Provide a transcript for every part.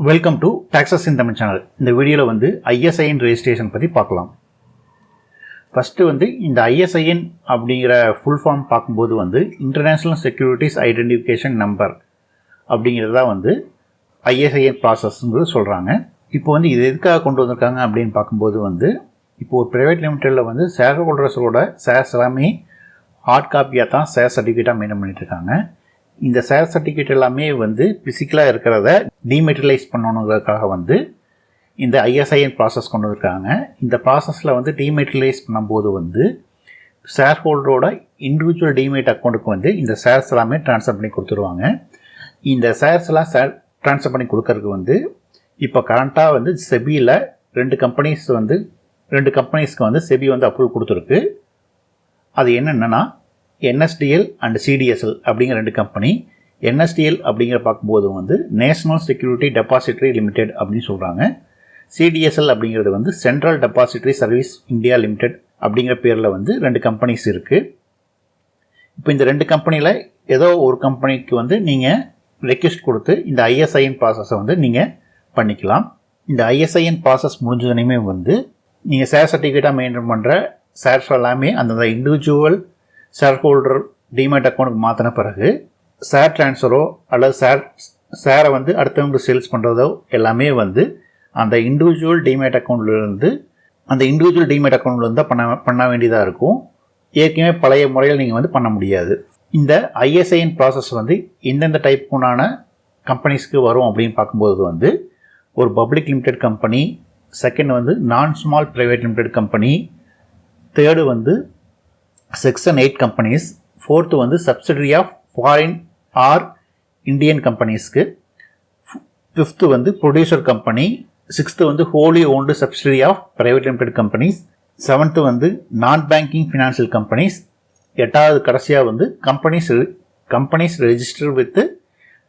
Welcome to taxes in Tamil channel. இந்த வீடியோவில் வந்து ஐஎஸ்ஐஎன் ரெஜிஸ்ட்ரேஷன் பற்றி பார்க்கலாம். ஃபஸ்ட்டு வந்து இந்த ஐஎஸ்ஐஎன் அப்படிங்கிற ஃபுல் ஃபார்ம் பார்க்கும்போது வந்து இன்டர்நேஷ்னல் செக்யூரிட்டிஸ் ஐடென்டிஃபிகேஷன் நம்பர் அப்படிங்கிறது தான் வந்து ஐஎஸ்ஐஎன் ப்ராசஸ்ங்கிறது சொல்கிறாங்க. இப்போ வந்து இது எதுக்காக கொண்டு வந்திருக்காங்க அப்படின்னு பார்க்கும்போது வந்து இப்போ ஒரு ப்ரைவேட் லிமிட்டடில் வந்து ஷேர் ஹோல்டர்ஸோட ஷேர்ஸ் எல்லாமே ஹார்ட் காப்பியாக தான் ஷேர் சர்டிஃபிகேட்டாக மெயின்டைன் பண்ணிட்டுருக்காங்க. இந்த ஷேர் சர்டிஃபிகேட் எல்லாமே வந்து ஃபிசிக்கலாக இருக்கிறத டிமெட்டீரியலைஸ் பண்ணணுங்கிறதுக்காக வந்து இந்த ஐஎஸ்ஐஎன் ப்ராசஸ் கொண்டு வந்திருக்காங்க. இந்த ப்ராசஸில் வந்து டிமெட்டீரியலைஸ் பண்ணும்போது வந்து ஷேர் ஹோல்டரோட இண்டிவிஜுவல் டிமேட் அக்கௌண்ட்டுக்கு வந்து இந்த ஷேர்ஸ் எல்லாமே ட்ரான்ஸ்ஃபர் பண்ணி கொடுத்துருவாங்க. இந்த ஷேர்ஸ் எல்லாம் ட்ரான்ஸ்ஃபர் பண்ணி கொடுக்கறதுக்கு வந்து இப்போ கரண்ட்டாக வந்து செபியில் ரெண்டு கம்பெனிஸ்க்கு வந்து செபி வந்து அப்ரூவல் கொடுத்துருக்கு. அது என்னென்னா என்எஸ்டிஎல் அண்ட் சிடிஎஸ்எல் அப்படிங்கிற ரெண்டு கம்பெனி. என்எஸ்டிஎல் அப்படிங்கிற பார்க்கும்போது வந்து நேஷனல் செக்யூரிட்டி டெபாசிட்டரி லிமிடெட் அப்படின்னு சொல்கிறாங்க. சிடிஎஸ்எல் அப்படிங்கிறது வந்து central depository service India limited அப்படிங்கிற பேரில் வந்து ரெண்டு கம்பெனிஸ் இருக்குது. இப்போ இந்த ரெண்டு கம்பெனியில் ஏதோ ஒரு கம்பெனிக்கு வந்து நீங்கள் ரெக்வெஸ்ட் கொடுத்து இந்த ஐஎஸ்ஐஎன் ப்ராசஸை வந்து நீங்கள் பண்ணிக்கலாம். இந்த ஐஎஸ்ஐஎன் ப்ராசஸ் முடிஞ்சதுனையுமே வந்து நீங்கள் ஷேர் சர்டிஃபிகேட்டாக மெயின்டைன் பண்ணுற ஷேர்ஸ் எல்லாமே அந்தந்த இண்டிவிஜுவல் ஷேர் ஹோல்டர் டிமேட் அக்கௌண்ட்டுக்கு மாற்றின பிறகு ஷேர் ட்ரான்ஸ்ஃபரோ அல்லது ஷேரை வந்து அடுத்தவங்களுக்கு சேல்ஸ் பண்ணுறதோ எல்லாமே வந்து அந்த இண்டிவிஜுவல் டிமேட் அக்கௌண்ட்லேருந்து பண்ண வேண்டியதாக இருக்கும். ஏற்கனவே பழைய முறையில் நீங்கள் வந்து பண்ண முடியாது. இந்த ஐஎஸ்ஐஎன் ப்ராசஸ் வந்து எந்தெந்த டைப்புனான கம்பெனிஸ்க்கு வரும் அப்படின்னு பார்க்கும்போது வந்து ஒரு பப்ளிக் லிமிடெட் கம்பெனி, செகண்ட் வந்து non small private limited company, third வந்து செக்ஷன் 8 கம்பெனிஸ், ஃபோர்த்து வந்து subsidiary of foreign or Indian கம்பெனிஸ்க்கு, ஃபிஃப்த்து வந்து ப்ரொடியூசர் கம்பெனி, சிக்ஸ்த்து வந்து wholly owned subsidiary of private limited companies, seventh வந்து நான் பேங்கிங் ஃபினான்ஷியல் கம்பெனிஸ், எட்டாவது கடைசியாக வந்து companies register with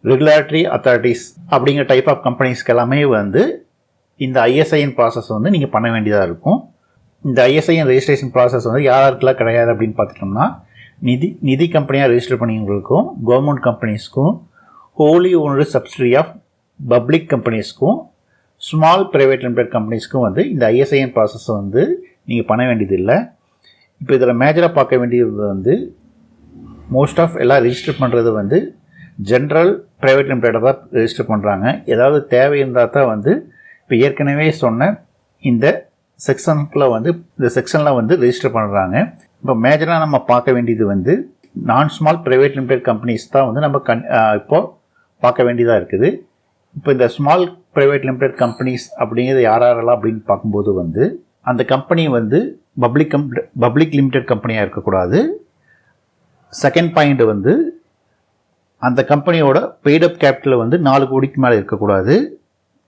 regulatory authorities அப்படிங்கிற டைப் ஆஃப் கம்பெனிஸ்க்கு எல்லாமே வந்து இந்த ஐஎஸ்ஐஎன் ப்ராசஸ் வந்து நீங்கள் பண்ண வேண்டியதாக இருக்கும். இந்த ஐஎஸ்ஐஎன் ரெஜிஸ்ட்ரேஷன் ப்ராசஸ் வந்து யாருக்கெல்லாம் கிடையாது அப்படின்னு பார்த்துட்டோம்னா நிதி கம்பெனியாக ரெஜிஸ்டர் பண்ணிங்களுக்கும், கவர்மெண்ட் கம்பெனிஸ்க்கும், wholly owned subsidiary of public கம்பெனிஸ்க்கும், ஸ்மால் ப்ரைவேட் லிமிடெட் கம்பெனிஸ்க்கும் வந்து இந்த ஐஎஸ்ஐஎன் ப்ராசஸை வந்து நீங்கள் பண்ண வேண்டியதில்லை. இப்போ இதில் மேஜராக பார்க்க வேண்டியது வந்து மோஸ்ட் ஆஃப் எல்லாம் ரெஜிஸ்டர் பண்ணுறது வந்து ஜென்ரல் ப்ரைவேட் லிமிடெட்டை தான் ரெஜிஸ்டர் பண்ணுறாங்க. ஏதாவது தேவை இருந்தால் தான் வந்து இப்போ ஏற்கனவே சொன்ன இந்த செக்ஷனில் வந்து ரெஜிஸ்டர் பண்ணுறாங்க. இப்போ மேஜராக நம்ம பார்க்க வேண்டியது வந்து non small private limited companies தான் வந்து நம்ம இப்போது பார்க்க வேண்டியதாக இருக்குது. இப்போ இந்த ஸ்மால் ப்ரைவேட் லிமிடெட் கம்பெனிஸ் அப்படிங்கிறது யாரெல்லாம் அப்படின்னு பார்க்கும்போது வந்து அந்த கம்பெனி வந்து பப்ளிக் லிமிடெட் கம்பெனியாக இருக்கக்கூடாது. செகண்ட் பாயிண்ட் வந்து அந்த கம்பெனியோட பெய்டப் கேபிட்டல் வந்து 4 கோடிக்கு மேலே இருக்கக்கூடாது.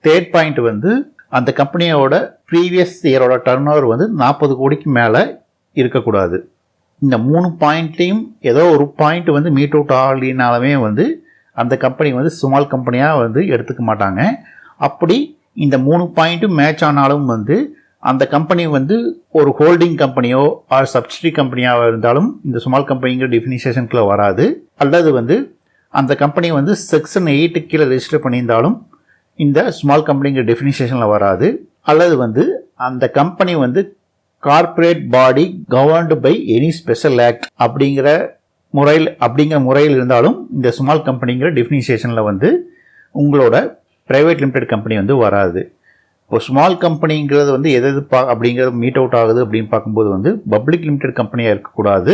தேர்ட் பாயிண்ட் வந்து அந்த கம்பெனியோட ப்ரீவியஸ் இயரோட டர்ன் ஓவர் வந்து 40 கோடிக்கு மேலே இருக்கக்கூடாது. இந்த 3 பாயிண்ட்லேயும் ஏதோ ஒரு பாயிண்ட் வந்து மீட் அவுட் ஆகலினாலுமே வந்து அந்த கம்பெனி வந்து ஸ்மால் கம்பெனியாக வந்து எடுத்துக்க மாட்டாங்க. அப்படி இந்த 3 பாயிண்ட்டும் மேட்ச் ஆனாலும் வந்து அந்த கம்பெனி வந்து ஒரு ஹோல்டிங் கம்பெனியோ ஆர் சப்சிடரி கம்பெனியாக இருந்தாலும் இந்த ஸ்மால் கம்பெனிங்கிற டெஃபினிஷனுக்குள்ளே வராது. அல்லது வந்து அந்த கம்பெனி வந்து செக்ஷன் 8 கீழே ரெஜிஸ்டர் பண்ணியிருந்தாலும் இந்த ஸ்மால் கம்பெனிங்கிற டெஃபினிஷனில் வராது. அல்லது வந்து அந்த கம்பெனி வந்து corporate body governed by any special act அப்படிங்கிற முறையில் இருந்தாலும் இந்த ஸ்மால் கம்பெனிங்கிற டெஃபினிஷனில் வந்து உங்களோட ப்ரைவேட் லிமிடெட் கம்பெனி வந்து வராது. இப்போ ஸ்மால் கம்பெனிங்கிறது வந்து எது அப்படிங்கிறது மீட் அவுட் ஆகுது அப்படின்னு பார்க்கும்போது வந்து பப்ளிக் லிமிடெட் கம்பெனியாக இருக்கக்கூடாது.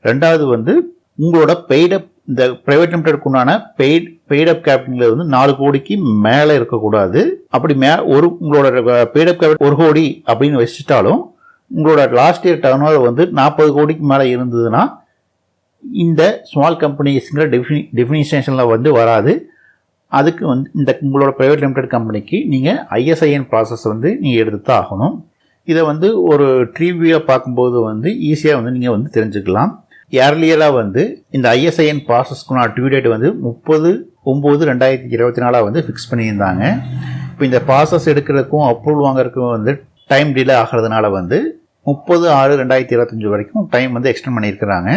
ரெண்டாவது வந்து உங்களோட பெய்டப் இந்த ப்ரைவேட் லிமிடெட்க்குண்டான பெய்டப் கேபிட்டல் வந்து 4 கோடிக்கு மேலே இருக்கக்கூடாது. அப்படி உங்களோட பெய்டப் கேபிட்டல் 1 கோடி அப்படின்னு வச்சுட்டாலும் உங்களோட லாஸ்ட் இயர் டர்ன் ஓவர் வந்து 40 கோடிக்கு மேலே இருந்ததுன்னா இந்த ஸ்மால் கம்பெனிஸ்ங்கிற டெஃபினிஷனில் வந்து வராது. அதுக்கு வந்து உங்களோட ப்ரைவேட் லிமிடெட் கம்பெனிக்கு நீங்கள் ஐஎஸ்ஐஎன் ப்ராசஸ் வந்து நீங்கள் எடுத்து தான் ஆகணும். இதை வந்து ஒரு ட்ரீவியூவாக பார்க்கும்போது வந்து ஈஸியாக வந்து நீங்கள் வந்து தெரிஞ்சுக்கலாம். ஏர்லியராக வந்து இந்த ஐஎஸ்ஐஎன் ப்ராசஸ்க்குன டியூ டேட் வந்து 30/9/2024 வந்து ஃபிக்ஸ் பண்ணியிருந்தாங்க. இப்போ இந்த ப்ராசஸ் எடுக்கிறதுக்கும் அப்ரூவல் வாங்குறதுக்கும் வந்து டைம் டிலே ஆகிறதுனால வந்து 30/6/2025 வரைக்கும் டைம் வந்து எக்ஸ்டெண்ட் பண்ணியிருக்கிறாங்க.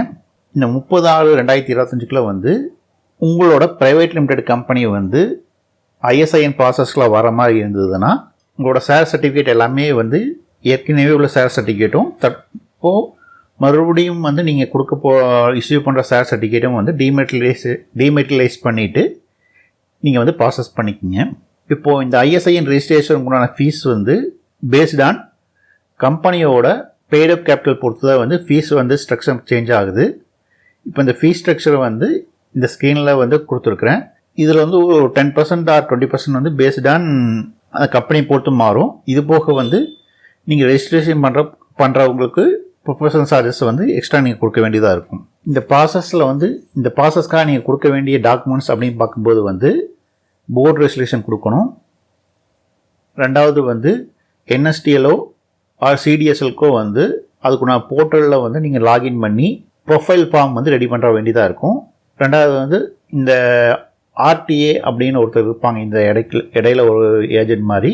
இந்த 30/6/2025 வந்து உங்களோட ப்ரைவேட் லிமிடெட் கம்பெனி வந்து ஐஎஸ்ஐஎன் ப்ராசஸில் வர மாதிரி இருந்ததுன்னா உங்களோட ஷேர் சர்டிஃபிகேட் எல்லாமே வந்து ஏற்கனவே உள்ள ஷேர் சர்டிஃபிகேட்டும் மறுபடியும் வந்து நீங்கள் இஷ்யூ பண்ணுற ஷேர் சர்டிஃபிகேட்டும் வந்து டிமெட்டலைஸ் பண்ணிவிட்டு நீங்கள் வந்து ப்ராசஸ் பண்ணிக்கிங்க. இப்போது இந்த ஐஎஸ்ஐஎன் ரெஜிஸ்ட்ரேஷனுக்குண்டான ஃபீஸ் வந்து பேஸ்ட் ஆன் கம்பெனியோட பெய்டப் கேபிட்டல் பொறுத்து தான் வந்து ஃபீஸ் வந்து ஸ்ட்ரக்சர் சேஞ்ச் ஆகுது. இப்போ இந்த ஃபீஸ் ஸ்ட்ரக்சரை வந்து இந்த ஸ்க்ரீனில் வந்து கொடுத்துருக்குறேன். இதில் வந்து ஒரு 10% ஆர் 20% வந்து பேஸ்ட் ஆன் அந்த கம்பெனியை பொறுத்து மாறும். இது போக வந்து நீங்கள் ரெஜிஸ்ட்ரேஷன் பண்ணுறவங்களுக்கு ப்ரொஃபஷனல் சார்ஜஸ் வந்து எக்ஸ்ட்ரா நீங்கள் கொடுக்க வேண்டியதாக இருக்கும். இந்த ப்ராசஸ்க்காக நீங்கள் கொடுக்க வேண்டிய டாக்குமெண்ட்ஸ் அப்படின்னு பார்க்கும்போது வந்து போர்டு ரெசல்யூஷன் கொடுக்கணும். ரெண்டாவது வந்து என்எஸ்டிஎல்ஓ ஆர் சிடிஎஸ்எல்கோ வந்து அதுக்குள்ள போர்ட்டலில் வந்து நீங்கள் லாகின் பண்ணி ப்ரொஃபைல் ஃபார்ம் வந்து ரெடி பண்ணுற வேண்டியதாக இருக்கும். ரெண்டாவது வந்து இந்த ஆர்டிஏ அப்படின்னு ஒருத்தர் இருப்பாங்க இந்த இடையில ஒரு ஏஜென்ட் மாதிரி,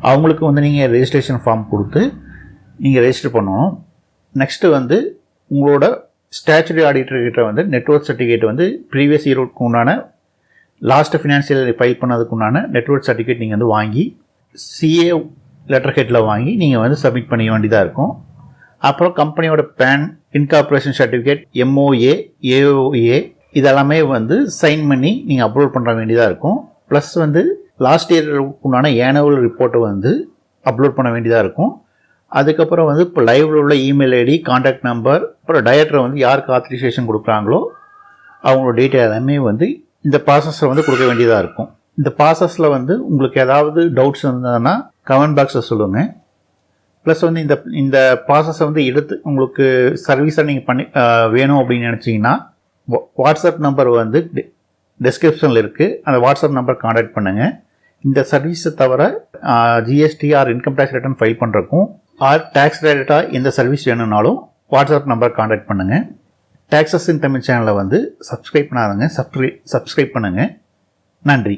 அவங்களுக்கு வந்து நீங்கள் ரெஜிஸ்ட்ரேஷன் ஃபார்ம் கொடுத்து நீங்கள் ரெஜிஸ்டர் பண்ணணும். நெக்ஸ்ட்டு வந்து உங்களோட ஸ்டாச்சுரி ஆடிட்டர்கிட்ட வந்து நெட்வொர்க் சர்டிஃபிகேட் வந்து ப்ரீவியஸ் இயருக்கு உண்டான லாஸ்ட்டு ஃபினான்ஷியல் ஃபைல் பண்ணதுக்கு உண்டான நெட்வொர்க் சர்டிஃபிகேட் நீங்கள் வந்து வாங்கி சிஏ லெட்டர் ஹெட்டில் வாங்கி நீங்கள் வந்து சப்மிட் பண்ண வேண்டியதாக இருக்கும். அப்புறம் கம்பெனியோட PAN, incorporation certificate, MOA, AOA இதெல்லாமே வந்து சைன் பண்ணி நீங்கள் அப்லோட் பண்ணுற வேண்டியதாக இருக்கும். ப்ளஸ் வந்து லாஸ்ட் இயருக்குண்டான ஆனுவல் ரிப்போர்ட்டை வந்து அப்லோட் பண்ண வேண்டியதாக இருக்கும். அதுக்கப்புறம் வந்து இப்போ லைவில் உள்ள இமெயில் ஐடி, கான்டாக்ட் நம்பர், அப்புறம் டைரக்டரை வந்து யாருக்கு ஆத்தரைசேஷன் கொடுக்குறாங்களோ அவங்களோட டீட்டெயில் எல்லாமே வந்து இந்த ப்ராசஸில் வந்து கொடுக்க வேண்டியதாக இருக்கும். இந்த ப்ராசஸில் வந்து உங்களுக்கு ஏதாவது டவுட்ஸ் இருந்ததுன்னா கமெண்ட் பாக்ஸில் சொல்லுங்கள். ப்ளஸ் வந்து இந்த ப்ராசஸை வந்து எடுத்து உங்களுக்கு சர்வீஸாக நீங்கள் பண்ணி வேணும் அப்படின்னு நினச்சிங்கன்னா வாட்ஸ்அப் நம்பர் வந்து டிஸ்கிரிப்ஷனில் இருக்குது. அந்த வாட்ஸ்அப் நம்பர் கான்டாக்ட் பண்ணுங்கள். இந்த சர்வீஸை தவிர GST or income tax return file பண்ணுறக்கும் ஆர் டேக்ஸ் ரிலேட்டடாக எந்த சர்வீஸ் வேணும்னாலும் வாட்ஸ்அப் நம்பர் கான்டாக்ட் பண்ணுங்கள். டேக்ஸஸ் இன் தமிழ் சேனலை வந்து சப்ஸ்கிரைப் பண்ணாதங்க, சப்ஸ்கிரைப் பண்ணுங்கள். நன்றி.